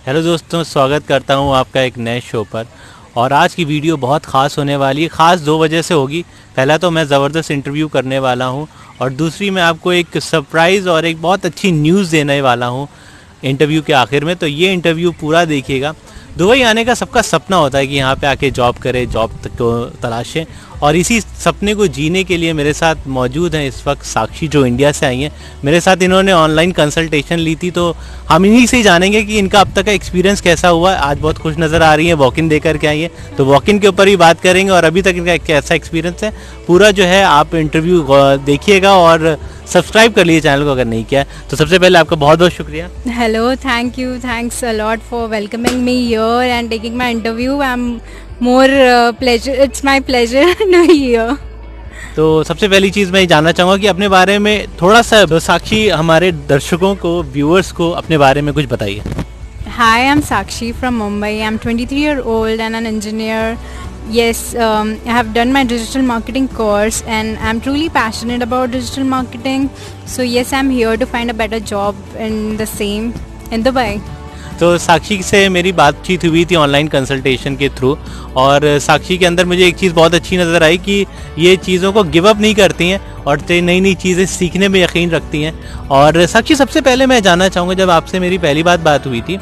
Hello दोस्तों, स्वागत करता हूँ आपका एक नए शो पर। और आज की वीडियो बहुत ख़ास होने वाली है। ख़ास दो वजह से होगी। पहला तो मैं ज़बरदस्त इंटरव्यू करने वाला हूँ, और दूसरी मैं आपको एक सरप्राइज़ और एक बहुत अच्छी न्यूज़ देने वाला हूँ इंटरव्यू के आखिर में। तो ये इंटरव्यू पूरा देखिएगा। दुबई आने का सबका सपना होता है कि यहाँ पे आके जॉब करें, जॉब को तलाशें, और इसी सपने को जीने के लिए मेरे साथ मौजूद हैं इस वक्त साक्षी, जो इंडिया से आई हैं। मेरे साथ इन्होंने ऑनलाइन कंसल्टेशन ली थी, तो हम इन्हीं से ही जानेंगे कि इनका अब तक का एक्सपीरियंस कैसा हुआ। आज बहुत खुश नज़र आ रही है, वॉक इन देकर के आई है, तो वॉक इन के ऊपर ही बात करेंगे और अभी तक इनका कैसा एक्सपीरियंस है पूरा जो है आप इंटरव्यू देखिएगा। और सब्सक्राइब कर लीजिए चैनल को अगर नहीं किया है। तो सबसे पहले आपका बहुत बहुत शुक्रिया। Hello, thank you. Thanks a lot for welcoming me here and taking my interview. I'm more pleasure. It's my pleasure to be here. तो सबसे पहली चीज़ मैं ये जानना चाहूँगा कि अपने बारे में थोड़ा सा, तो साक्षी हमारे दर्शकों को, व्यूअर्स को अपने बारे में कुछ बताइए। Hi, I'm Sakshi from Mumbai. I'm 23-year-old and an engineer. Yes, I have done my digital marketing course and I'm truly passionate about digital marketing. So yes, I'm here to find a better job in the same in Dubai. तो साक्षी से मेरी बातचीत हुई थी online consultation के through, और साक्षी के अंदर मुझे एक चीज़ बहुत अच्छी नज़र आई कि ये चीज़ों को गिव अप नहीं करती हैं और नई नई चीज़ें सीखने में यकीन रखती हैं। और साक्षी, सबसे पहले मैं जानना चाहूँगा, जब आपसे मेरी पहली बात हुई थी,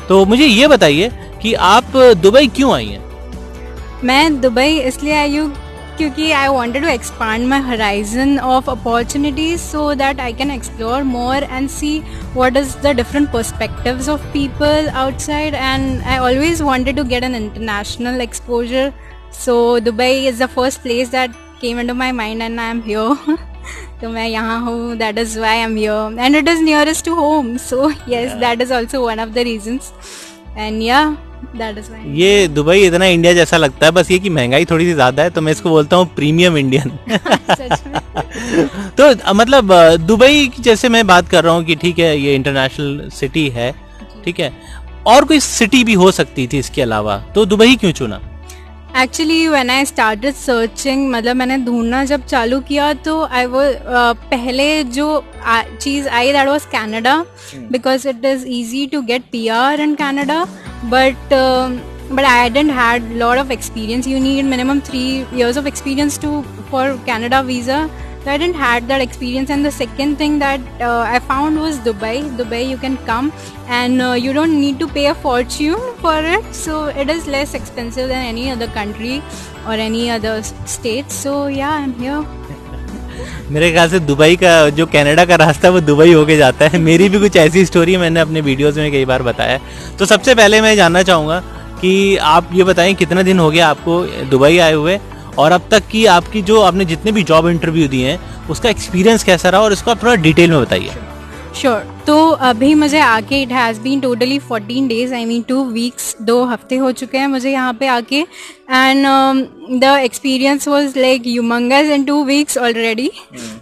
तो मुझे ये बताइए कि आप दुबई क्यों आई हैं? मैं दुबई इसलिए आई हूँ क्योंकि I wanted to expand my horizon of opportunities so that I can explore more and see what is the different perspectives of people outside, and I always wanted to get an international exposure, so Dubai is the first place that came into my mind and I am here. तो मैं यहाँ हूँ, that is why I am here, and it is nearest to home, so yes, that is also one of the reasons, and yeah, that is why. ये Dubai इतना India जैसा लगता है, बस ये कि महंगाई थोड़ी सी ज़्यादा है, तो मैं इसको बोलता हूँ प्रीमियम इंडियन। तो मतलब दुबई जैसे मैं बात कर रहा हूँ कि ठीक है, ये इंटरनेशनल सिटी है, ठीक है, और कोई सिटी भी हो सकती थी इसके अलावा, तो दुबई क्यों चुना? Actually when I started searching, मतलब मैंने ढूंढना जब चालू किया, तो आई वो पहले जो चीज़ आई that was Canada, because it is easy to get PR in Canada, but I didn't had lot of experience. You need minimum 3 years of experience for Canada visa. So I didn't had that experience. And the second thing that I found was Dubai. Dubai, you can come and you don't need to pay a fortune for it. So it is less expensive than any other country or any other state. So yeah, I'm here. मेरे ख्याल से Dubai का जो Canada का रास्ता है वो Dubai होके जाता है। मेरी भी कुछ ऐसी स्टोरी मैंने अपने वीडियोस में कई बार बताया है। तो सबसे पहले मैं जानना चाहूँगा कि आप ये बताएं, कितना दिन हो गया आपको दुबई आए हुए, और अब तक की आपकी जो आपने जितने भी जॉब इंटरव्यू दिए हैं उसका एक्सपीरियंस कैसा रहा, और इसको आप थोड़ा डिटेल में बताइए। श्योर। तो अभी मुझे आके it has been totally 14 days, I mean 2 weeks, 2 हफ्ते हो चुके हैं मुझे यहाँ पे आके, and the experience was like humongous in 2 weeks already,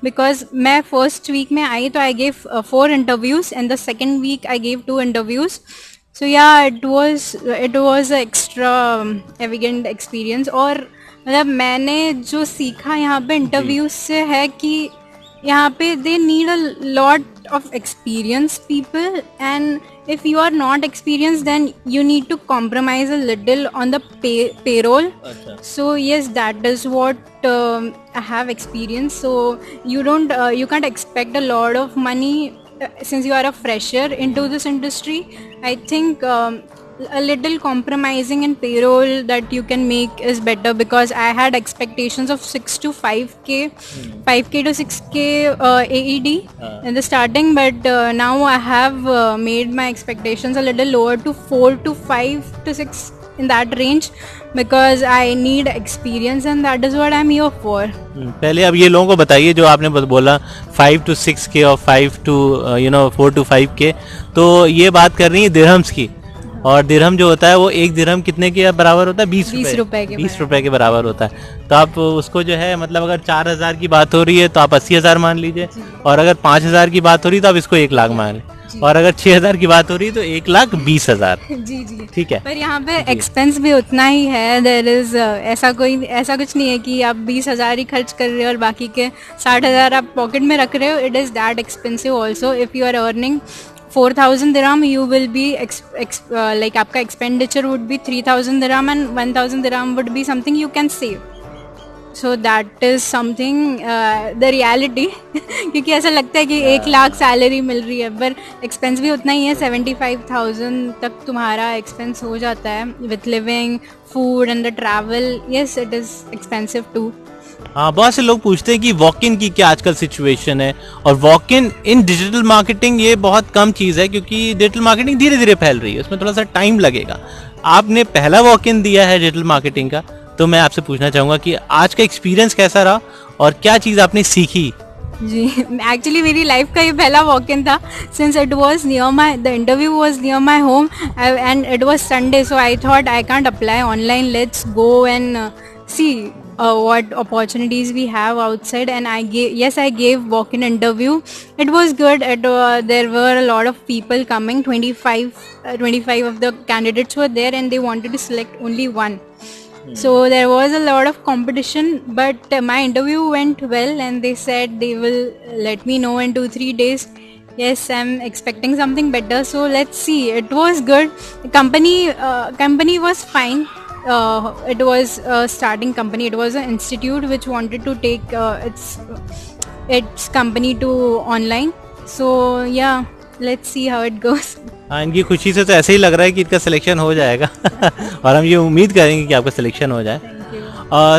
because मैं फर्स्ट वीक में आई तो I gave 4 interviews and the second week I gave 2 interviews. So yeah it was extravagant experience. और मतलब मैंने जो सीखा यहाँ पे इंटरव्यूज से है कि यहाँ पे they need a lot of experienced people, and if you are not experienced then you need to compromise a little on the payroll. So yes, that is what I have experienced. So you can't expect a lot of money since you are a fresher into this industry. I think a little compromising in payroll that you can make is better, because I had expectations of 6 to 5k, 5k to 6k AED in the starting, but now I have made my expectations a little lower to 4 to 5 to 6 in that range, because I need experience and that is what I'm here for. पहले अब ये लोगों को बताइए जो आपने बोला 5 to 6k और 5 to 4 to 5k, तो ये बात कर रही है दिरहम्स की, और दिरहम जो होता है वो एक दिरहम कितने के बराबर होता है? 20 रुपए के बराबर होता है। तो आप उसको जो है, मतलब अगर 4,000 की बात हो रही है तो आप 80,000 मान लीजिए, और अगर 5,000 की बात हो रही है तो आप इसको 1 लाख मान लीजिए, और अगर 6,000 की बात हो रही है तो 1,20,000। जी ठीक है। पर यहाँ पे एक्सपेंस भी उतना ही है। देयर इज ऐसा कुछ नहीं है कि आप 20,000 ही खर्च कर रहे हो और बाकी के 60,000 आप पॉकेट में रख रहे हो. It is that expensive also if you are earning 4,000 dirham, you will be like आपका expenditure would be 3,000 dirham and 1,000 dirham would be something you can save. So that is something the reality क्योंकि ऐसा लगता है कि 1 lakh salary मिल रही है पर expense भी उतना ही है, 75,000 तक तुम्हारा एक्सपेंस हो जाता है with living, food and the travel. Yes, it is expensive too. हाँ, बहुत से लोग पूछते हैं कि वॉक इन की क्या आजकल सिचुएशन है, और वॉक इन डिजिटल मार्केटिंग ये बहुत कम चीज़ है क्योंकि डिजिटल मार्केटिंग धीरे धीरे फैल रही है, उसमें थोड़ा सा टाइम लगेगा. आपने पहला वॉक इन दिया है डिजिटल मार्केटिंग का, तो मैं आपसे पूछना चाहूँगा कि आज का एक्सपीरियंस कैसा रहा और क्या चीज़ आपने सीखी. जी, एक्चुअली मेरी लाइफ का ये पहला वॉक इन था, since it was near my, the interview was near my home and it was Sunday, so I thought I can't apply online, let's go and see what opportunities we have outside. And I gave walk-in interview. It was good. There were a lot of people coming. 25 of the candidates were there and they wanted to select only one. So there was a lot of competition, but my interview went well and they said they will let me know in 2-3 days. Yes, I'm expecting something better, so let's see. It was good. The company was fine. It was a starting company. It was an institute which wanted to take its company to online. So yeah, let's see how it goes. हाँ, इनकी खुशी से तो ऐसे ही लग रहा है कि इनका सिलेक्शन हो जाएगा और हम ये उम्मीद करेंगे कि आपका सिलेक्शन हो जाए.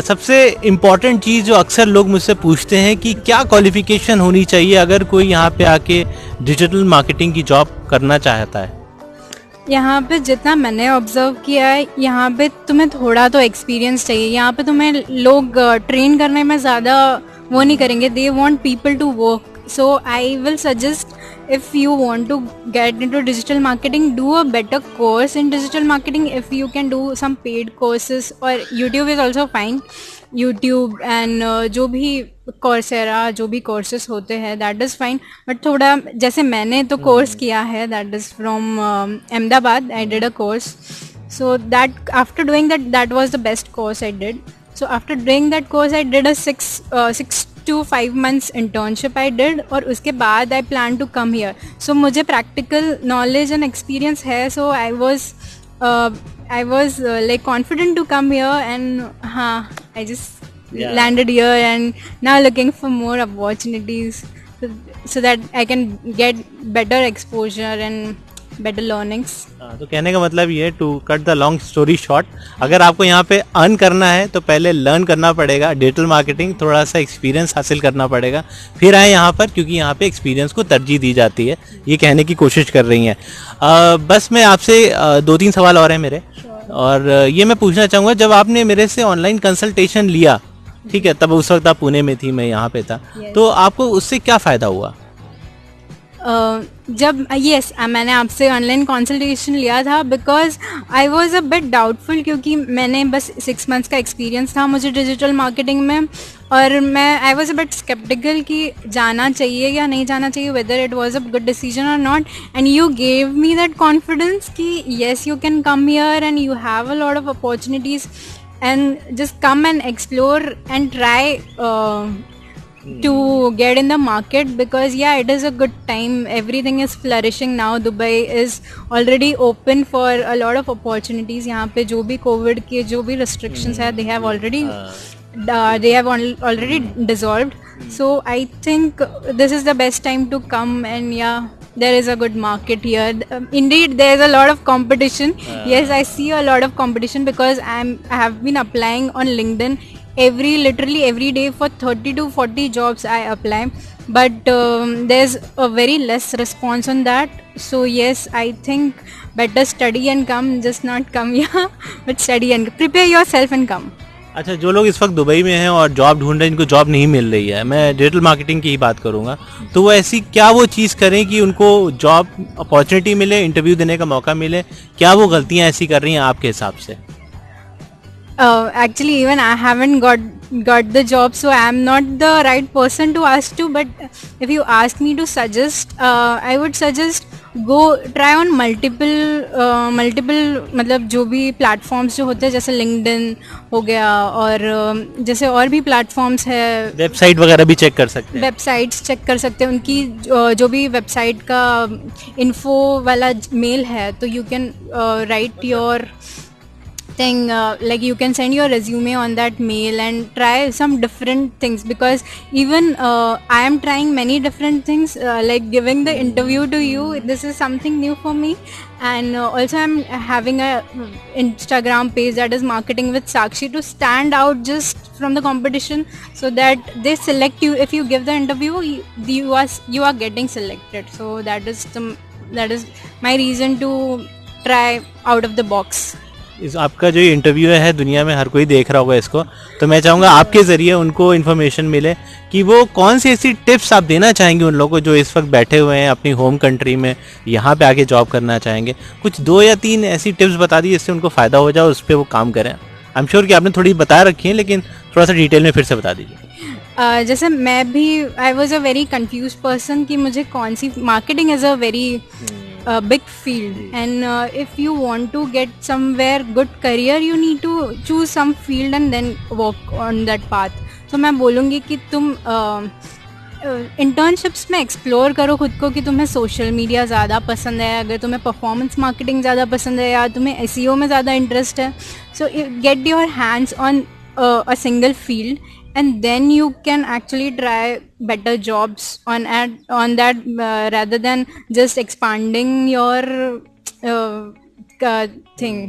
सबसे इम्पॉर्टेंट चीज़ जो अक्सर लोग मुझसे पूछते हैं कि क्या क्वालिफिकेशन होनी चाहिए अगर कोई यहाँ पे आके डिजिटल मार्केटिंग की जॉब करना चाहता है. यहाँ पे जितना मैंने ऑब्जर्व किया है, यहाँ पे तुम्हें थोड़ा तो एक्सपीरियंस चाहिए. यहाँ पे तुम्हें लोग ट्रेन करने में ज़्यादा वो नहीं करेंगे. They want people to work. So I will suggest, if you want to get into digital marketing, do a better course in digital marketing. If you can do some paid courses, or YouTube is also fine. YouTube and जो भी Coursera, जो भी courses होते हैं, that is fine. But थोड़ा जैसे मैंने तो course किया है, that is from Ahmedabad. I did a course. So that after doing that was the best course I did. So after doing that course, I did a 6 to 5 months internship I did, और उसके बाद I plan to come here. So मुझे practical knowledge and experience है, so I was like confident to come here, and I just landed here and now looking for more opportunities so that I can get better exposure and better learnings. तो कहने का मतलब ये, to cut the long story short, अगर आपको यहाँ पे earn करना है तो पहले लर्न करना पड़ेगा डिजिटल मार्केटिंग, थोड़ा सा एक्सपीरियंस हासिल करना पड़ेगा, फिर आए यहाँ पर, क्योंकि यहाँ पे एक्सपीरियंस को तरजीह दी जाती है. ये कहने की कोशिश कर रही हैं. बस मैं आपसे 2-3 सवाल और हैं मेरे. और ये मैं पूछना चाहूँगा, जब आपने मेरे से ऑनलाइन कंसल्टेशन लिया, ठीक है, तब उस वक्त आप पुणे में थी, मैं यहाँ पे था, तो आपको उससे क्या फ़ायदा हुआ? जब मैंने आपसे ऑनलाइन कंसल्टेशन लिया था, because I was a bit doubtful, क्योंकि मैंने बस 6 मंथ्स का एक्सपीरियंस था मुझे डिजिटल मार्केटिंग में, और I was a bit sceptical कि जाना चाहिए या नहीं जाना चाहिए, whether it was a good decision और not. And you gave me that confidence कि yes, you can come here and you have a lot of opportunities, and just come and explore and try to get in the market, because it is a good time. Everything is flourishing now. Dubai is already open for a lot of opportunities. यहाँ पे जो भी COVID के जो भी restrictions है, they have already dissolved. So I think this is the best time to come, and there is a good market here. Indeed, there is a lot of competition. Yes, I see a lot of competition because I have been applying on LinkedIn. Literally every day for 30 to 40 jobs I apply, but there's a very less response on that. So yes, I think better study and come, just not come here, but study and prepare yourself and come. अच्छा, जो लोग इस वक्त Dubai में हैं और job ढूंढ रहे हैं, इनको जॉब नहीं मिल रही है, मैं डिजिटल मार्केटिंग की ही बात करूंगा, तो वो ऐसी क्या वो चीज़ करें कि उनको जॉब अपॉर्चुनिटी मिले, इंटरव्यू देने का मौका मिले? क्या वो गलतियां ऐसी कर रही हैं आपके हिसाब से? Actually, even I haven't got the job, so I am not the right person to ask to. But if you ask me to suggest, I would suggest go try on multiple मतलब जो भी platforms जो होते हैं, जैसे LinkedIn हो गया, और जैसे और भी प्लेटफॉर्म्स है, वेबसाइट वगैरह भी चेक कर सकते हैं। वेबसाइट्स चेक कर सकते हैं, उनकी जो भी वेबसाइट का इन्फो वाला मेल है, तो you can write your thing, like you can send your resume on that mail and try some different things, because even I am trying many different things, like giving the interview to you, this is something new for me. And also I'm having a Instagram page that is Marketing with Sakshi, to stand out just from the competition, so that they select you. If you give the interview, you are getting selected. So that is my reason to try out of the box. इस आपका जो ये interview है दुनिया में हर कोई देख रहा होगा इसको, तो मैं चाहूँगा आपके ज़रिए उनको इन्फॉर्मेशन मिले कि वो कौन सी ऐसी टिप्स आप देना चाहेंगे उन लोगों को जो इस वक्त बैठे हुए हैं अपनी होम कंट्री में, यहाँ पे आके जॉब करना चाहेंगे। कुछ 2 या 3 ऐसी टिप्स बता दी जिससे उनको फ़ायदा हो जाए, उस पर वो काम करें। आई एम श्योर कि आपने थोड़ी बता रखी है, लेकिन थोड़ा सा डिटेल में फिर से बता दीजिए। जैसे मैं भी I was a very confuse person कि मुझे कौन सी, marketing is a very big field, and if you want to get somewhere good career, you need to choose some field and then work on that path. So मैं बोलूँगी कि तुम internships में explore करो खुद को, कि तुम्हें सोशल मीडिया ज़्यादा पसंद है, अगर तुम्हें परफॉर्मेंस मार्केटिंग ज़्यादा पसंद है, या तुम्हें SEO में ज़्यादा इंटरेस्ट है, सो get your hands on a single field, and then you can actually try better jobs on that, rather than just expanding your thing.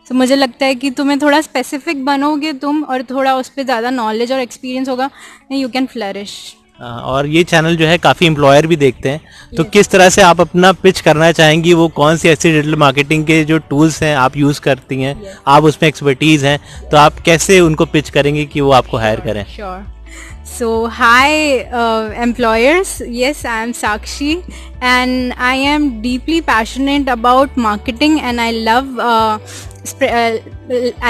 So मुझे लगता है कि तुम्हें थोड़ा स्पेसिफिक बनोगे तुम, और थोड़ा उस पर ज़्यादा नॉलेज और एक्सपीरियंस होगा, यू कैन फ्लरिश। और ये चैनल जो है काफ़ी एम्प्लॉयर भी देखते हैं, तो किस तरह से आप अपना पिच करना चाहेंगी, वो कौन सी ऐसी डिजिटल मार्केटिंग के जो टूल्स हैं आप यूज़ करती हैं, आप उसमें एक्सपर्टीज़ हैं, तो आप कैसे उनको पिच करेंगी कि वो आपको हायर करें? Sure. So hi employers, yes, I am Sakshi, and I am deeply passionate about marketing, and I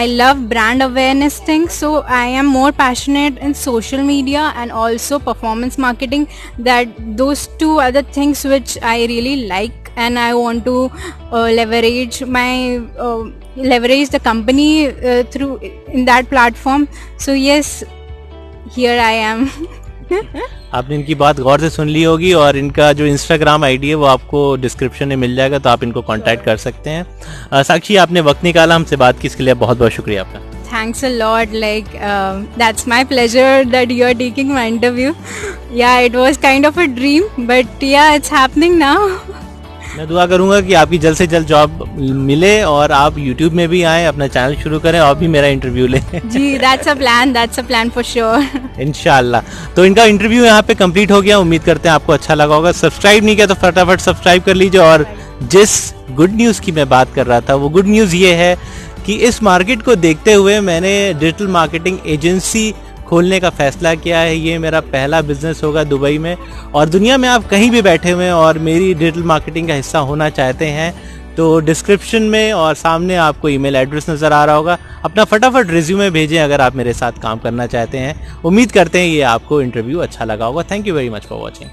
love brand awareness things. So I am more passionate in social media and also performance marketing. That those two are the things which I really like, and I want to leverage the company through in that platform. So yes, here I am. आपने इनकी बात गौर से सुन ली होगी, और इनका जो Instagram ID है वो आपको डिस्क्रिप्शन में मिल जाएगा, तो आप इनको कांटेक्ट कर सकते हैं। साक्षी, आपने वक्त निकाला हमसे बात की, इसके लिए बहुत बहुत शुक्रिया आपका। Thanks a lot. Like that's my pleasure that you are taking my interview. Yeah, it was kind of a dream, but yeah, it's happening now. मैं दुआ करूंगा कि आपकी जल्द से जल्द जॉब मिले और आप YouTube में भी आएँ, अपना चैनल शुरू करें और भी मेरा इंटरव्यू लें। जी, that's a plan for sure. इंशाल्लाह। तो इनका इंटरव्यू यहाँ पे कंप्लीट हो गया, उम्मीद करते हैं आपको अच्छा लगा होगा। सब्सक्राइब नहीं किया तो फटाफट सब्सक्राइब कर लीजिए। और जिस गुड न्यूज़ की मैं बात कर रहा था, वो गुड न्यूज़ ये है कि इस मार्केट को देखते हुए मैंने डिजिटल मार्केटिंग एजेंसी खोलने का फैसला किया है। ये मेरा पहला बिजनेस होगा दुबई में, और दुनिया में आप कहीं भी बैठे हुए हैं और मेरी डिजिटल मार्केटिंग का हिस्सा होना चाहते हैं तो डिस्क्रिप्शन में और सामने आपको ईमेल एड्रेस नज़र आ रहा होगा। अपना फटाफट रिज्यूमे भेजें अगर आप मेरे साथ काम करना चाहते हैं। उम्मीद करते हैं ये आपको इंटरव्यू अच्छा लगा होगा। Thank you very much for watching.